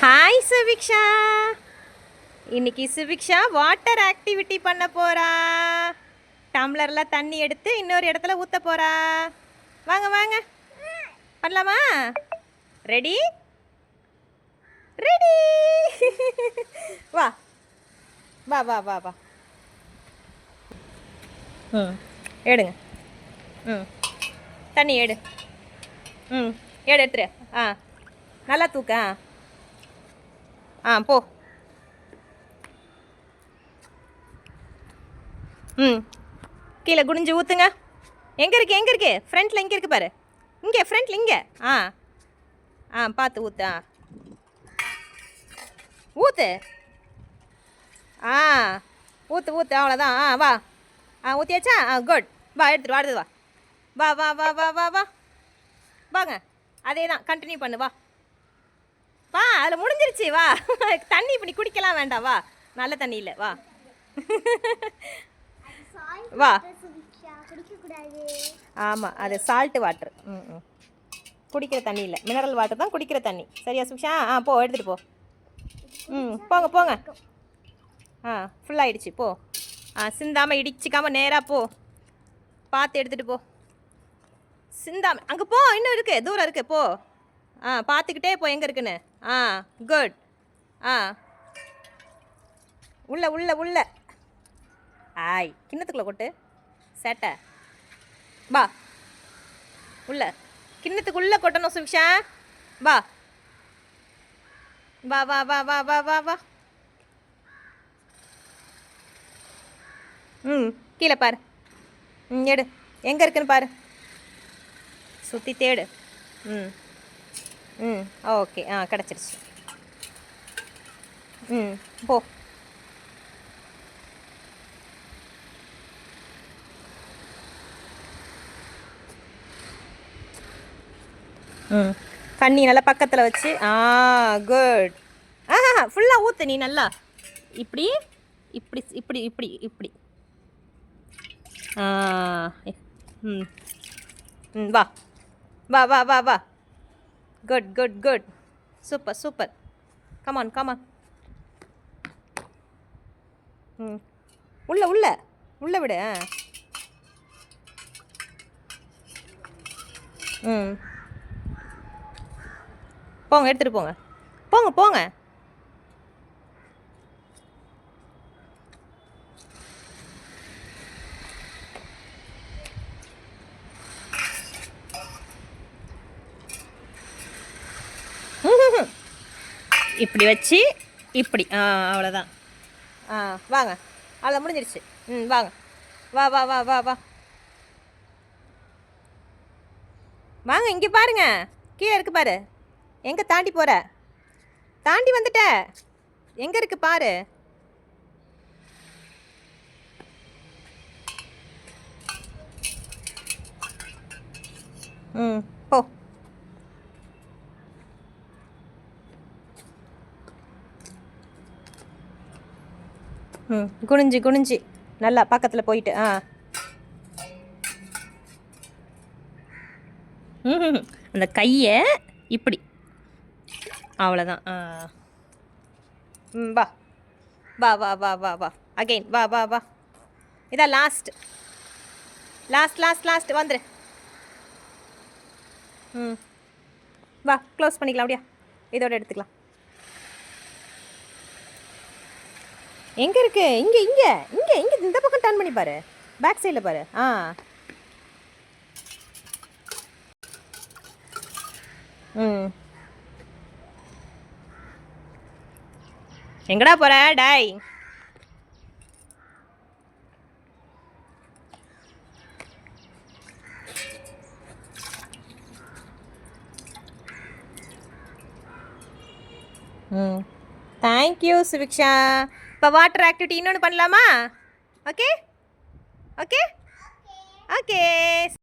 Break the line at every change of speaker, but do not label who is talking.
Hi Subiksha. இன்னைக்கு Subiksha water activity பண்ண போறா. டம்ளரில் தண்ணி எடுத்து இன்னொரு இடத்துல ஊற்ற போறா. வாங்க வாங்க பண்ணலாமா? Ready ready. வா வா வா வா வா. எடுங்க. தண்ணி எடு. எடுத்துரு. நல்லா தூக்க. போ. கீழே குடிஞ்சு ஊற்றுங்க. எங்கே இருக்கு ஃப்ரண்ட்டில் எங்கே இருக்கு பாரு. இங்கே ஃப்ரண்ட்டில் இங்கே. பார்த்து ஊற்று. ஊற்று. ஊற்று ஊற்று அவ்வளோதான். வா. ஊற்றியாச்சா? குட். வா எடுத்துட்டு வா. அடுத்தது வா வா வா வா வா வா வாங்க. அதே தான் கண்டினியூ பண்ணு. வா வா. அதில் முடிஞ்சிருச்சு. வா. தண்ணி இப்படி குடிக்கலாம் வேண்டாம். வா. நல்ல தண்ணி இல்லை. வா வா. ஆமாம், அது சால்ட்டு வாட்டர். குடிக்கிற தண்ணி இல்லை, மினரல் வாட்டர் தான் குடிக்கிற தண்ணி. சரியா சுபிக்ஷா? போ எடுத்துகிட்டு போ. போங்க போங்க. ஃபுல்லாகிடுச்சு. போ. சிந்தாமல் இடிச்சிக்காமல் நேராக போ. பார்த்து எடுத்துகிட்டு போ. சிந்தாமல் அங்கே போ. இன்னும் இருக்குது, தூரம் இருக்குது. போ. பார்த்துக்கிட்டே போ எங்கே இருக்குன்னு. குட். உள்ள உள்ள உள்ள. கிண்ணத்துக்குள்ளே கொட்டு. சேட்டை. வா உள்ள. கிண்ணத்துக்குள்ளே கொட்டணும் சுபிக்ஷா. வா வா வா வா வா வா வா வா. கீழே பாரு. எடு. எங்கே இருக்குன்னு பாரு. சுற்றி தேடு. ஓகே. கிடச்சிருச்சு. போ. தண்ணி நல்லா பக்கத்தில் வச்சு. குட். ஃபுல்லாக ஊற்று நீ நல்லா. இப்படி இப்படி இப்படி இப்படி இப்படி. வா வா வா வா வா. Good good good. Super super. Come on come on. உள்ள உள்ள உள்ள விடு. போங்க எடுத்துகிட்டு போங்க. போங்க போங்க. இப்படி வச்சு இப்படி. அவ்வளோதான். வாங்க. அவ்வளோ முடிஞ்சிருச்சு. வாங்க. வா வா வா வா வா வாங்க. இங்கே பாருங்க, கீழே இருக்கு பாரு. எங்கே தாண்டி போகிற? தாண்டி வந்துட்ட. எங்கே இருக்கு பாரு. போ. குனிஞ்சு குனிஞ்சு நல்லா பக்கத்தில் போயிட்டு. அந்த கையை இப்படி. அவ்வளோதான். வா வா வா வா வா வா. அகெயின் வா வா வா. இதான் லாஸ்ட் லாஸ்ட் லாஸ்ட் லாஸ்ட். வந்துடு. வா க்ளோஸ் பண்ணிக்கலாம். அப்படியா? இதோட எடுத்துக்கலாம். எங்கே இருக்கு? இங்கே இங்கே இங்கே இங்கே இந்த பக்கம் டர்ன் பண்ணி பாரு. பேக் சைடில் பாரு. எங்கடா போற டாய்? தேங்க்யூ சுபிக்ஷா. இப்போ வாட்டர் ஆக்டிவிட்டி இன்னொன்று பண்ணலாமா? Okay okay okay.